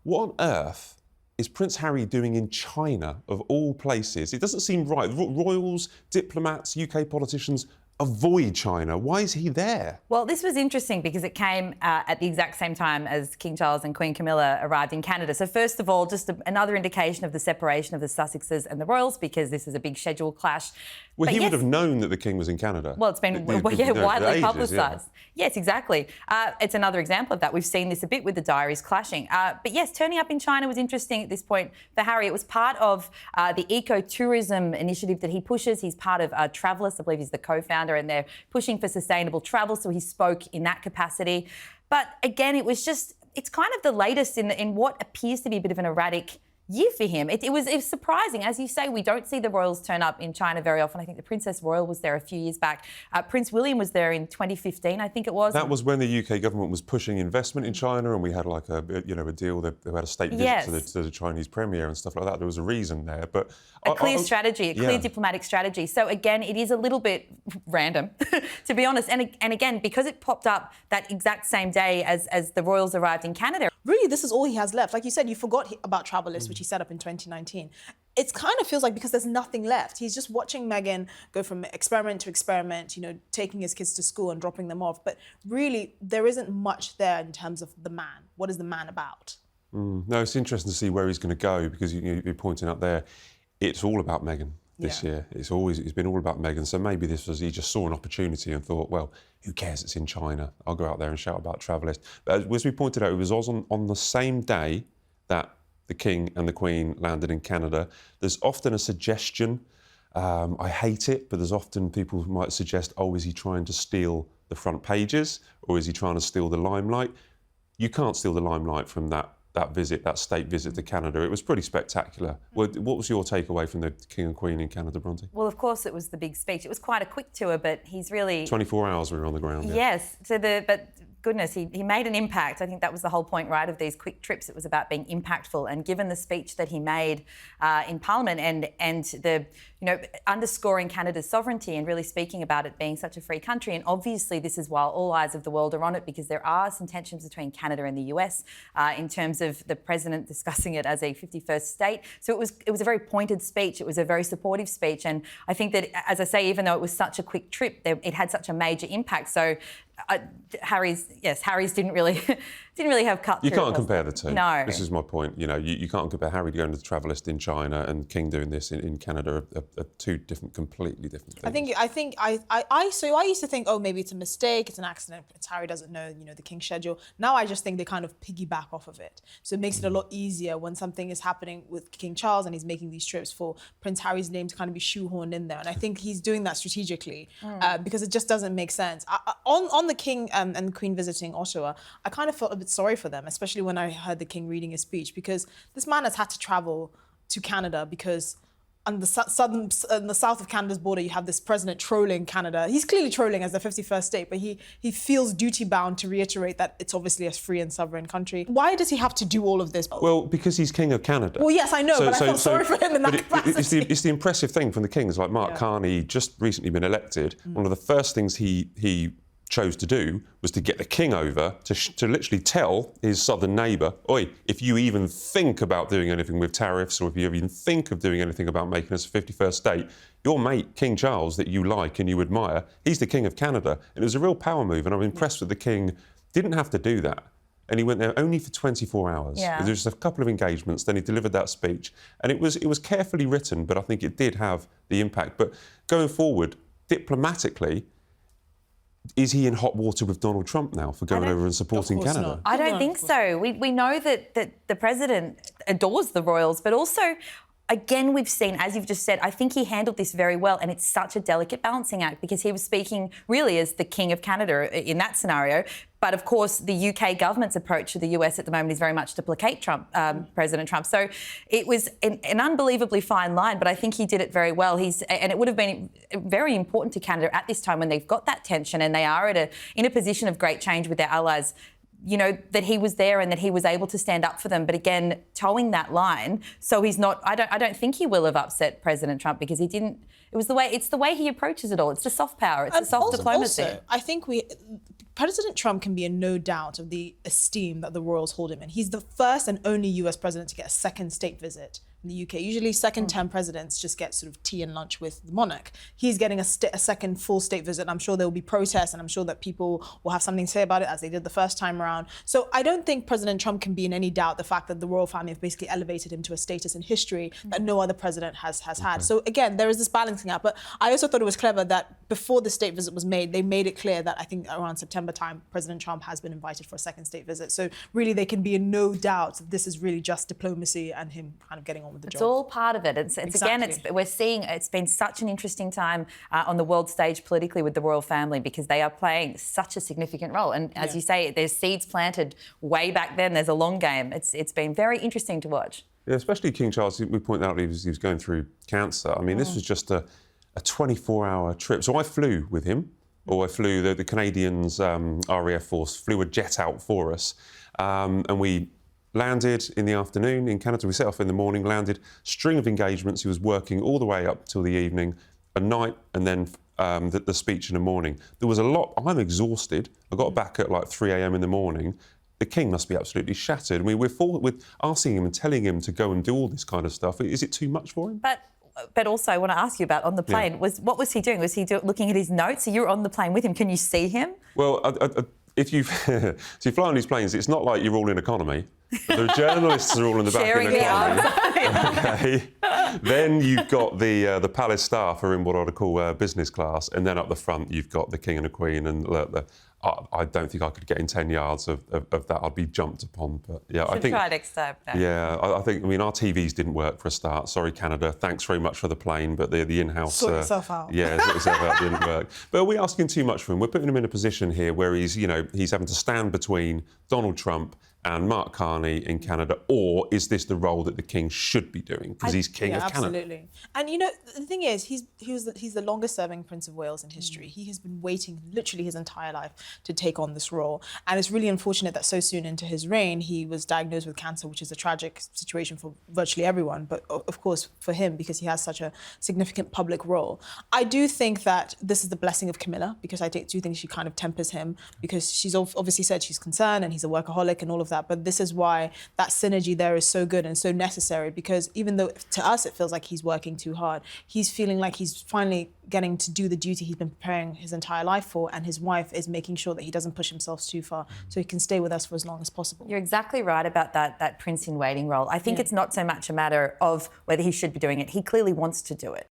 what on earth is Prince Harry doing in China, of all places? It doesn't seem right. Royals, diplomats, UK politicians avoid China. Why is he there? Well, this was interesting because it came at the exact same time as King Charles and Queen Camilla arrived in Canada. So first of all, just another indication of the separation of the Sussexes and the Royals, because this is a big schedule clash. Well, he would have known that the King was in Canada. Well, it's been widely publicised. Yes, exactly. It's another example of that. We've seen this a bit with the diaries clashing. But yes, turning up in China was interesting at this point for Harry. It was part of the eco-tourism initiative that he pushes. He's part of Travellers. I believe he's the co-founder, and they're pushing for sustainable travel. So he spoke in that capacity. But again, it's kind of the latest in what appears to be a bit of an erratic year for him. It was surprising. As you say, we don't see the royals turn up in China very often. I think the Princess Royal was there a few years back. Prince William was there in 2015, I think it was. That was when the UK government was pushing investment in China, and we had like a deal. They had a state visit to the Chinese premier and stuff like that. There was a reason there, but a clear strategy, a clear diplomatic strategy. So again, it is a little bit random, to be honest. And again, because it popped up that exact same day as the royals arrived in Canada. Really, this is all he has left. Like you said, you forgot about Travellers, which he set up in 2019. It kind of feels like because there's nothing left. He's just watching Meghan go from experiment to experiment, taking his kids to school and dropping them off. But really, there isn't much there in terms of the man. What is the man about? No, it's interesting to see where he's going to go, because you're pointing out there, it's all about Meghan this year. It's been all about Meghan. So maybe he just saw an opportunity and thought, well, who cares? It's in China. I'll go out there and shout about Travellers. But as we pointed out, it was on the same day that the King and the Queen landed in Canada. There's often a suggestion, I hate it, but there's often people who might suggest, oh, is he trying to steal the front pages, or is he trying to steal the limelight? You can't steal the limelight from that state visit to Canada. It was pretty spectacular. What was your takeaway from the King and Queen in Canada, Bronte? Well, of course, it was the big speech. It was quite a quick tour, but he's really... 24 hours we were on the ground. Yes. But goodness, he made an impact. I think that was the whole point, right, of these quick trips. It was about being impactful. And given the speech that he made in Parliament and the, underscoring Canada's sovereignty and really speaking about it being such a free country, and obviously this is while all eyes of the world are on it, because there are some tensions between Canada and the US in terms of the president discussing it as a 51st state. So it was a very pointed speech. It was a very supportive speech. And I think that, as I say, even though it was such a quick trip, it had such a major impact. So Harry's didn't really have cut. You can't compare the two. No. This is my point. You can't compare Harry going to the Travellist in China and King doing this in Canada. Are two completely different things. I used to think, oh, maybe it's a mistake, it's an accident. Prince Harry doesn't know, the King's schedule. Now I just think they kind of piggyback off of it. So it makes it a lot easier when something is happening with King Charles and he's making these trips for Prince Harry's name to kind of be shoehorned in there. And I think he's doing that strategically because it just doesn't make sense. On the King and the Queen visiting Ottawa, I kind of felt a bit sorry for them, especially when I heard the King reading his speech, because this man has had to travel to Canada because on the south of Canada's border, you have this president trolling Canada. He's clearly trolling as the 51st state, but he feels duty-bound to reiterate that it's obviously a free and sovereign country. Why does he have to do all of this? Well, because he's King of Canada. Well, yes, I know, but I felt sorry for him in that capacity. It's the impressive thing from the Kings, like Mark Carney, just recently been elected. One of the first things he chose to do was to get the King over to literally tell his southern neighbour, oi, if you even think about doing anything with tariffs, or if you even think of doing anything about making us a 51st state, your mate, King Charles, that you like and you admire, he's the King of Canada. And it was a real power move, and I'm impressed that the King didn't have to do that. And he went there only for 24 hours. Yeah. There was just a couple of engagements, then he delivered that speech. And it was carefully written, but I think it did have the impact. But going forward, diplomatically, is he in hot water with Donald Trump now for going over and supporting Canada? Not. I don't think so. We know that the president adores the royals, but also, again, we've seen, as you've just said, I think he handled this very well, and it's such a delicate balancing act because he was speaking really as the King of Canada in that scenario. But of course, the UK government's approach to the US at the moment is very much to placate President Trump. So it was an unbelievably fine line, but I think he did it very well. And it would have been very important to Canada at this time when they've got that tension and they are in a position of great change with their allies. That he was there and that he was able to stand up for them. But again, towing that line, so he's not. I don't think he will have upset President Trump because he didn't. It's the way he approaches it all. It's the soft power. It's the soft diplomacy. Also, I think President Trump can be in no doubt of the esteem that the royals hold him in. He's the first and only US president to get a second state visit in the UK. Usually second-term presidents just get sort of tea and lunch with the monarch. He's getting a second full state visit. I'm sure there will be protests, and I'm sure that people will have something to say about it, as they did the first time around. So I don't think President Trump can be in any doubt the fact that the royal family have basically elevated him to a status in history that no other president has had. So again, there is this balancing out. But I also thought it was clever that before the state visit was made, they made it clear that I think around September time, President Trump has been invited for a second state visit. So really, they can be in no doubt that this is really just diplomacy and him kind of getting on with the job. It's all part of it. It's Exactly. again, we're seeing it's been such an interesting time on the world stage politically with the royal family, because they are playing such a significant role. And as you say, there's seeds planted way back then. There's a long game. It's been very interesting to watch. Yeah, especially King Charles. We pointed out he was going through cancer. I mean, this was just a 24-hour trip. So I flew with him, or I flew the Canadians, RAF Force flew a jet out for us, and we landed in the afternoon in Canada. We set off in the morning, landed, string of engagements. He was working all the way up till the evening, a night, and then the speech in the morning. There was a lot. I'm exhausted. I got back at like 3 a.m. in the morning. The king must be absolutely shattered. I mean, we're asking him and telling him to go and do all this kind of stuff. Is it too much for him? But also, I want to ask you about on the plane. What was he doing? Was he looking at his notes? So you're on the plane with him. Can you see him? Well, if you so you fly on these planes, it's not like you're all in economy. The journalists are all in the back in economy. Okay. Then you've got the palace staff are in what I would call business class, and then up the front you've got the king and the queen. And I don't think I could get in 10 yards of that. I'd be jumped upon. But yeah, I think try next time. No. Yeah, I think. I mean, our TVs didn't work for a start. Sorry, Canada. Thanks very much for the plane, but the in-house. Sort yourself out. Yeah, sort yourself out didn't work. But are we asking too much from him? We're putting him in a position here where he's having to stand between Donald Trump and Mark Carney in Canada, or is this the role that the king should be doing because he's king of Canada? Absolutely. And the thing is, he's the longest-serving Prince of Wales in history. He has been waiting literally his entire life to take on this role, and it's really unfortunate that so soon into his reign he was diagnosed with cancer, which is a tragic situation for virtually everyone, but of course for him because he has such a significant public role. I do think that this is the blessing of Camilla, because I do think she kind of tempers him, because she's obviously said she's concerned and he's a workaholic and all of that. But this is why that synergy there is so good and so necessary, because even though to us it feels like he's working too hard, he's feeling like he's finally getting to do the duty he's been preparing his entire life for, and his wife is making sure that he doesn't push himself too far so he can stay with us for as long as possible. You're exactly right about that prince in waiting role. I think it's not so much a matter of whether he should be doing it. He clearly wants to do it.